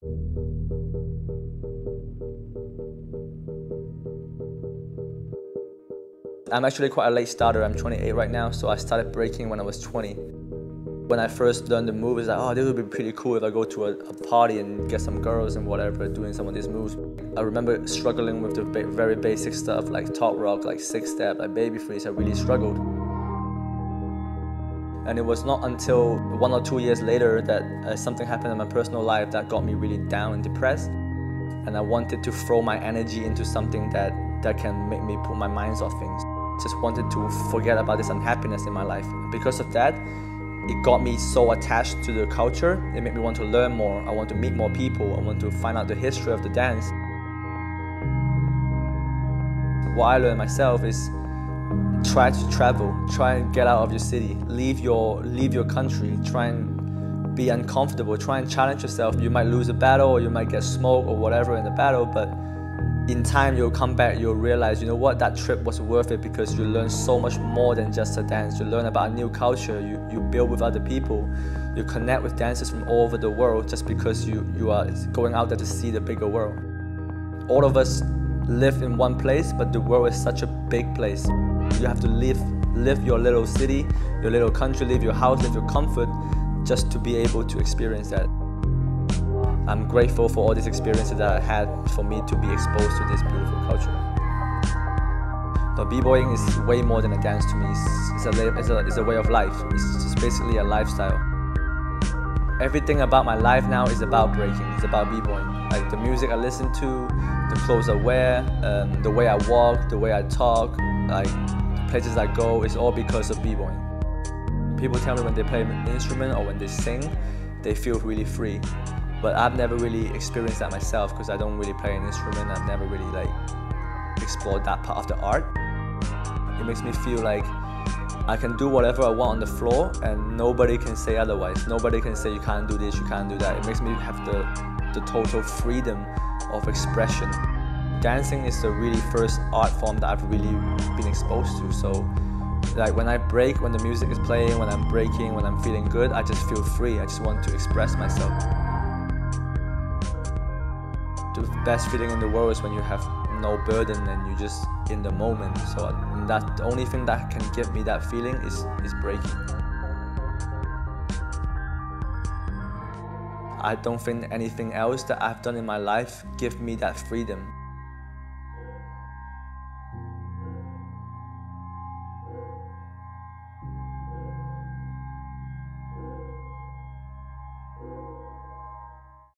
I'm actually quite a late starter. I'm 28 right now, so I started breaking when I was 20. When I first learned the move, it's like, oh, this would be pretty cool if I go to a party and get some girls and whatever doing some of these moves. I remember struggling with the very basic stuff like tRoc, like 6-step, like baby freeze. I really struggled. And it was not until 1 or 2 years later that something happened in my personal life that got me really down and depressed. And I wanted to throw my energy into something that can make me put my minds off things. Just wanted to forget about this unhappiness in my life. Because of that, it got me so attached to the culture. It made me want to learn more. I want to meet more people. I want to find out the history of the dance. What I learned myself is try to travel, try and get out of your city, leave your country, try and be uncomfortable, try and challenge yourself. You might lose a battle or you might get smoked or whatever in the battle, but in time you'll come back, you'll realize, you know what, that trip was worth it because you learn so much more than just a dance. You learn about a new culture, you build with other people, you connect with dancers from all over the world just because you are going out there to see the bigger world. All of us live in one place, but the world is such a big place. You have to live your little city, your little country, leave your house, leave your comfort, just to be able to experience that. I'm grateful for all these experiences that I had for me to be exposed to this beautiful culture. The b-boying is way more than a dance to me. It's a way of life. It's just basically a lifestyle. Everything about my life now is about breaking. It's about b-boying. Like the music I listen to, the clothes I wear, the way I walk, the way I talk, like the places I go, it's all because of b-boying. People tell me when they play an instrument or when they sing, they feel really free. But I've never really experienced that myself because I don't really play an instrument. I've never really explored that part of the art. It makes me feel like I can do whatever I want on the floor and nobody can say otherwise. Nobody can say you can't do this, you can't do that. It makes me have the total freedom of expression. Dancing is the really first art form that I've really been exposed to. So like when I break, when the music is playing, when I'm breaking, when I'm feeling good, I just feel free. I just want to express myself. The best feeling in the world is when you have no burden and you're just in the moment. So the only thing that can give me that feeling is breaking. I don't think anything else that I've done in my life gives me that freedom.